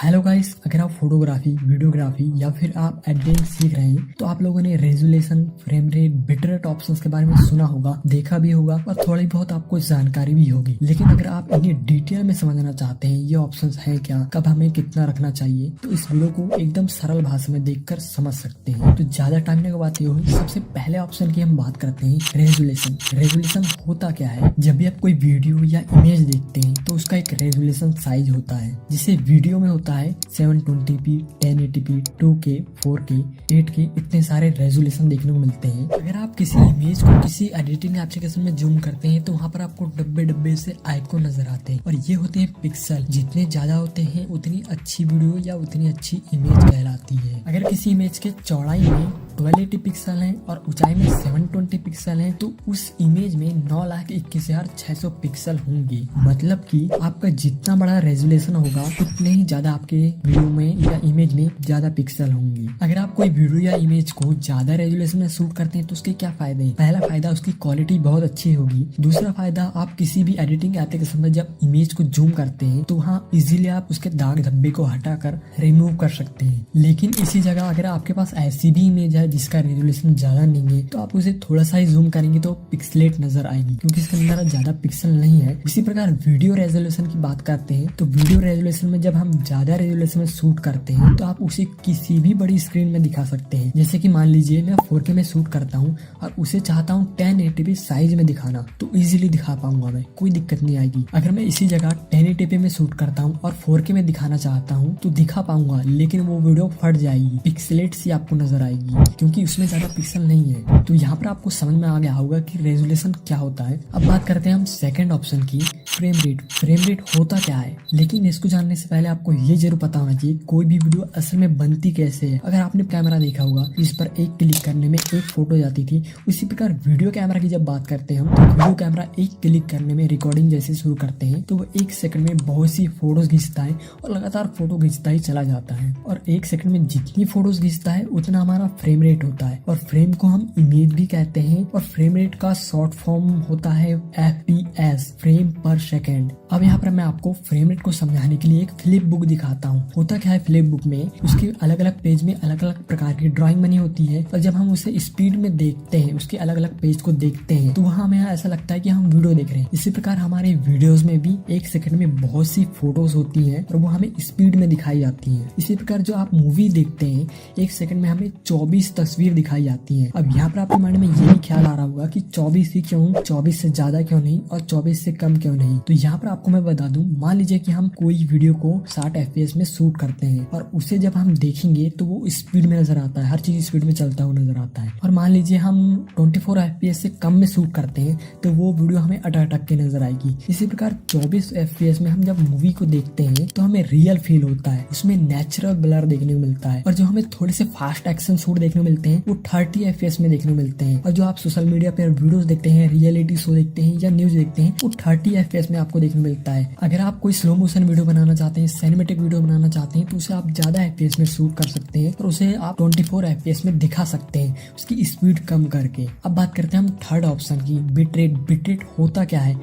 Hello guys, अगर आप photography, videography या फिर आप एडिटिंग सीख रहे हैं तो आप लोगों ने resolution, frame rate, bit rate options के बारे में सुना होगा, देखा भी होगा और थोड़ी बहुत आपको जानकारी भी होगी। लेकिन अगर आप इन्हें डिटेल में समझना चाहते हैं ये ऑप्शंस हैं क्या, कब हमें कितना रखना चाहिए, तो इस वीडियो को एकदम सरल भाषा में देखकर समझ सकते हैं। तो ज्यादा टाइम नहीं बात ये हुई, सबसे पहले ऑप्शन की हम बात करते हैं रेजोल्यूशन। रेजोल्यूशन होता क्या है? जब भी आप कोई वीडियो या इमेज देखते हैं तो उसका एक रेजोल्यूशन साइज होता है। जिसे वीडियो में होता है 720p, 1080p, 2K, 4K, 8K, इतने सारे रेजोल्यूशन देखने को मिलते हैं। अगर आप किसी इमेज को किसी एडिटिंग एप्लीकेशन में जूम करते हैं तो वहाँ पर आपको डब्बे डब्बे से आइकॉन नजर आते हैं और ये होते हैं पिक्सल। जितने ज्यादा होते हैं उतनी अच्छी वीडियो या उतनी अच्छी इमेज कहलाती है। अगर किसी इमेज के चौड़ाई में 1280 पिक्सल हैं और ऊंचाई में 720 पिक्सल हैं तो उस इमेज में 9,21,600 पिक्सल होंगे। मतलब कि आपका जितना बड़ा रेजोल्यूशन होगा उतने ही ज्यादा आपके वीडियो में या इमेज में ज्यादा पिक्सल होंगे। अगर आप कोई वीडियो या इमेज को ज्यादा रेजोल्यूशन में शूट करते हैं तो उसके क्या फायदे हैं? पहला फायदा, उसकी क्वालिटी बहुत अच्छी होगी। दूसरा फायदा, आप किसी भी एडिटिंग एप्लीकेशन में जब इमेज को जूम करते हैं तो वहाँ इजीली आप उसके दाग धब्बे को हटाकर रिमूव कर सकते हैं। लेकिन इसी जगह अगर आपके पास ऐसी भी इमेज है जिसका रेजोल्यूशन ज्यादा नहीं है तो आप उसे थोड़ा सा ही जूम करेंगे तो पिक्सलेट नजर आएगी, क्योंकि इसके अंदर ज्यादा पिक्सल नहीं है। इसी प्रकार वीडियो रेजोल्यूशन की बात करते हैं तो वीडियो रेजोल्यूशन में जब हम ज्यादा रेजोल्यूशन में शूट करते हैं तो आप उसे किसी भी बड़ी स्क्रीन में दिखा सकते हैं। जैसे कि मान लीजिए मैं 4K में शूट करता हूँ और उसे चाहता हूँ 1080p साइज में दिखाना, तो इजीली दिखा पाऊंगा, मैं कोई दिक्कत नहीं आएगी। अगर मैं इसी जगह 1080p में शूट करता हूँ और 4K में दिखाना चाहता हूँ तो दिखा पाऊंगा, लेकिन वो वीडियो फट जाएगी, पिक्सलेट सी आपको नजर आएगी, क्योंकि उसमें ज्यादा पिक्सल नहीं है। तो यहाँ पर आपको समझ में आ गया होगा कि रेजोल्यूशन क्या होता है। अब बात करते हैं हम सेकंड ऑप्शन की, फ्रेम रेट। फ्रेम रेट होता क्या है? लेकिन इसको जानने से पहले आपको ये जरूर पता होना चाहिए कोई भी वीडियो असल में बनती कैसे है। अगर आपने कैमरा देखा होगा, इस पर एक क्लिक करने में एक फोटो जाती थी, उसी प्रकार वीडियो कैमरा की जब बात करते हैं हम तो वीडियो कैमरा एक क्लिक करने में रिकॉर्डिंग जैसे शुरू करते हैं तो वो 1 सेकंड में बहुत सी फोटोज खींचता है और लगातार फोटो खींचता ही चला जाता है। और 1 सेकंड में जितनी फोटोज खींचता है उतना हमारा फ्रेम रेट होता है। और फ्रेम को हम इमेज भी कहते हैं और फ्रेम रेट का शॉर्ट फॉर्म होता है FPS, फ्रेम पर सेकेंड। अब यहाँ पर मैं आपको फ्रेम रेट को समझाने के लिए एक फ्लिप बुक दिखाता हूँ। होता क्या है फ्लिप बुक में, उसके अलग अलग पेज में अलग अलग प्रकार की ड्राइंग बनी होती है और जब हम उसे स्पीड में देखते हैं, उसके अलग अलग पेज को देखते हैं तो वहाँ हमें ऐसा लगता है कि हम वीडियो देख रहे हैं। इसी प्रकार हमारे वीडियोज में भी 1 सेकंड में बहुत सी फोटोज होती है और वो हमें स्पीड में दिखाई जाती है। इसी प्रकार जो आप मूवी देखते हैं 1 सेकंड में हमें 24 तस्वीर दिखाई जाती है। अब यहाँ पर आपके माइंड में ये भी ख्याल आ रहा होगा कि 24 ही क्यों, 24 से ज्यादा क्यों नहीं और 24 से कम क्यों नहीं। तो यहाँ पर आपको मैं बता दूं, मान लीजिए कि हम कोई वीडियो को 60 FPS में शूट करते हैं और उसे जब हम देखेंगे तो वो स्पीड में नजर आता है, हर चीज स्पीड में चलता हुआ नजर आता है। और मान लीजिए हम 24 FPS से कम में शूट करते हैं तो वो वीडियो हमें अटक के नजर आएगी। इसी प्रकार 24 FPS में हम जब मूवी को देखते हैं तो हमें रियल फील होता है, उसमें नेचुरल ब्लर देखने को मिलता है। और जो हमें थोड़े से फास्ट एक्शन शूट देखने को मिलते हैं वो 30 FPS में देखने को मिलते हैं। और जो आप सोशल मीडिया पर वीडियोस देखते हैं, रियलिटी शो देखते हैं या न्यूज देखते हैं, वो 30 FPS में आपको देखने को मिलता है। अगर आप कोई स्लो मोशन वीडियो बनाना चाहते हैं, सिनेमैटिक वीडियो बनाना चाहते हैं तो उसे आप ज्यादा FPS में शूट कर सकते हैं और उसे आप 24 FPS में दिखा सकते हैं, उसकी स्पीड कम करके। अब बात करते हैं हम थर्ड ऑप्शन की, बिट रेट। बिट रेट होता क्या है?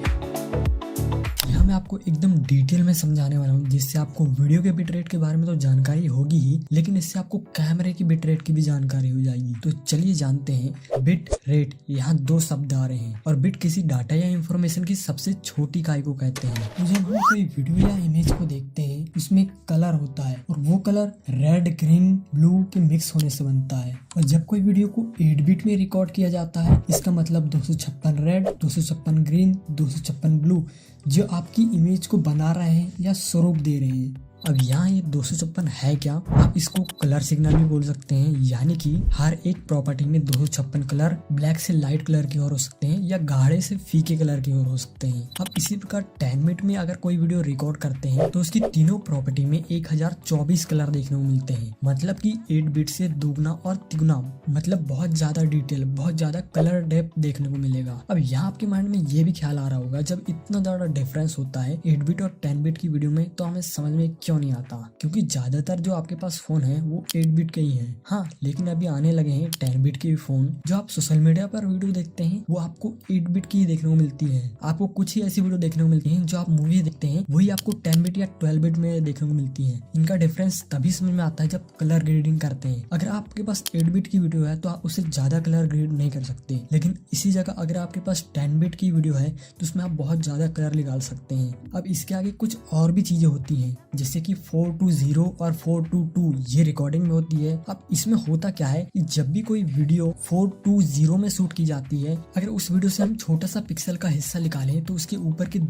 यहाँ मैं आपको एकदम डिटेल में समझाने वाला हूँ, जिससे आपको वीडियो के बिट रेट के बारे में तो जानकारी होगी ही, लेकिन इससे आपको कैमरे की बिट रेट की भी जानकारी हो जाएगी। तो चलिए जानते हैं बिट रेट। यहाँ 2 शब्द आ रहे हैं और बिट किसी डाटा या इंफॉर्मेशन की सबसे छोटी इकाई को कहते हैं। तो जब हम कोई वीडियो या इमेज को देखते हैं उसमें कलर होता है और वो कलर रेड, ग्रीन, ब्लू के मिक्स होने से बनता है। और जब कोई वीडियो को 8 बिट में रिकॉर्ड किया जाता है, इसका मतलब 256 रेड, 256 ग्रीन, 256 ब्लू जो आपकी इमेज को बना रहे हैं या स्वरूप दे रहे हैं। अब यहाँ ये 256 है क्या? आप इसको कलर सिग्नल भी बोल सकते हैं, यानी कि हर एक प्रॉपर्टी में 256 कलर ब्लैक से लाइट कलर की ओर हो सकते हैं या गाढ़े से फीके कलर की ओर हो सकते हैं। अब इसी प्रकार 10 मिनट में अगर कोई वीडियो रिकॉर्ड करते हैं तो उसकी तीनों प्रॉपर्टी में 1024 कलर देखने को मिलते हैं। मतलब कि 8 बिट से दुगना और तिगुना, मतलब बहुत ज्यादा डिटेल, बहुत ज्यादा कलर डेप्थ देखने को मिलेगा। अब यहाँ आपके माइंड में ये भी ख्याल आ रहा होगा, जब इतना ज्यादा डिफरेंस होता है 8 बिट और 10 बिट की वीडियो में तो हमें समझ में क्यों नहीं आता, क्योंकि ज्यादातर जो आपके पास फोन है वो 8 बिट के ही हैं। हाँ, लेकिन अभी आने लगे हैं 10 बिट के भी फोन। जो आप सोशल मीडिया पर वीडियो देखते हैं वो आपको 8 बिट की ही देखने को मिलती है। आपको कुछ ही ऐसी वीडियो देखने को मिलती है जो आप मूवी देखते हैं वही आपको 10 बिट या 12 बिट में देखने को मिलती है। इनका डिफरेंस तभी समझ में आता है जब कलर ग्रेडिंग करते हैं। अगर आपके पास 8 बिट की वीडियो है तो आप उससे ज्यादा कलर ग्रेड नहीं कर सकते, लेकिन इसी जगह अगर आपके पास 10 बिट की वीडियो है तो उसमें आप बहुत ज्यादा कलर निकाल सकते हैं। अब इसके आगे कुछ और भी चीजें होती हैं, जैसे कि 420 और 422 ये रिकॉर्डिंग में होती है। अब इसमें होता क्या है कि जब भी कोई वीडियो 420 में शूट की जाती है, अगर उस वीडियो से हम छोटा सा पिक्सल का हिस्सा निकालें तो उसके ऊपर के इन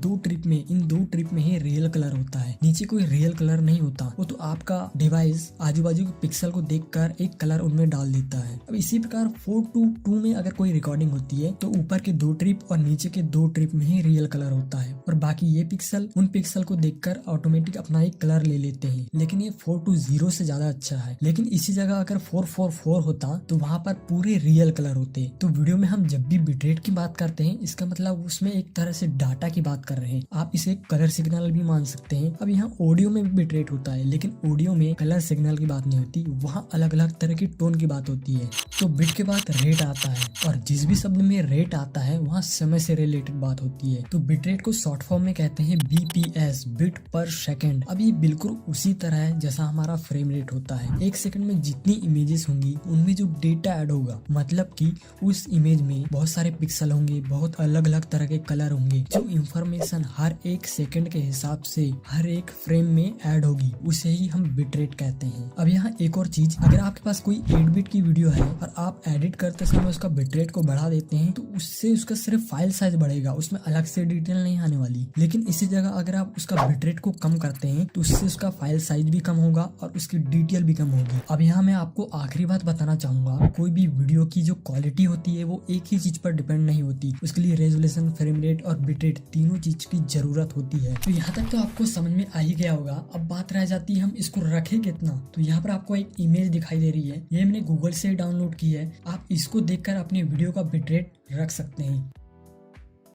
दो ट्रिप में ही रियल कलर होता है, नीचे कोई रियल कलर नहीं होता। वो तो आपका डिवाइस आजू बाजू के पिक्सल को देखकर एक कलर उनमें डाल देता है। अब इसी प्रकार 422 में अगर कोई रिकॉर्डिंग होती है तो ऊपर के 2 ट्रिप और नीचे के 2 ट्रिप में ही रियल कलर होता है, और बाकी ये पिक्सल उन पिक्सल को देखकर ऑटोमेटिक अपना एक कलर ले लेते हैं। लेकिन ये 420 से ज्यादा अच्छा है। लेकिन इसी जगह अगर 444 होता तो वहाँ पर पूरे रियल कलर होते। तो वीडियो में हम जब भी बिटरेट की बात करते हैं, इसका मतलब उसमें एक तरह से डाटा की बात कर रहे हैं। आप इसे कलर सिग्नल भी मान सकते हैं। अब यहाँ ऑडियो में भी बिटरेट होता है, लेकिन ऑडियो में कलर सिग्नल की बात नहीं होती, वहाँ अलग अलग तरह की टोन की बात होती है। तो बिट के बाद रेट आता है, और जिस भी शब्द में रेट आता है वहाँ समय से रिलेटेड बात होती है। तो बिट रेट को शॉर्ट फॉर्म में कहते हैं BPS, बिट पर सेकंड। अब ये बिल्कुल उसी तरह है जैसा हमारा फ्रेम रेट होता है। एक सेकंड में जितनी इमेजेस होंगी उनमें जो डेटा ऐड होगा, मतलब कि उस इमेज में बहुत सारे पिक्सल होंगे, बहुत अलग अलग तरह के कलर होंगे, जो इंफॉर्मेशन हर एक सेकंड के हिसाब से हर एक फ्रेम में ऐड होगी, उसे ही हम बिट रेट कहते हैं। अब यहाँ एक और चीज, अगर आपके पास कोई 8 बिट की वीडियो है और आप एडिट करते समय उसका बिट रेट को बढ़ा देते हैं तो उससे उसका सिर्फ फाइल साइज बढ़ेगा, उसमें अलग से डिटेल नहीं आने वाली। लेकिन इसी जगह अगर आप उसका बिट रेट को कम करते हैं तो उससे उसका फाइल साइज भी कम होगा और उसकी डिटेल भी कम होगी। अब यहाँ मैं आपको आखिरी बात बताना चाहूंगा, कोई भी वीडियो की जो क्वालिटी होती है वो एक ही चीज पर डिपेंड नहीं होती, उसके लिए रेजोल्यूशन, फ्रेम रेट और बिट रेट तीनों चीज की जरूरत होती है। तो यहाँ तक तो आपको समझ में आ ही गया होगा। अब बात रह जाती है हम इसको रखें कितना। तो यहाँ पर आपको एक इमेज दिखाई दे रही है, ये मैंने गूगल से डाउनलोड की है। आप इसको देखकर अपनी वीडियो का बिट रेट रख सकते हैं।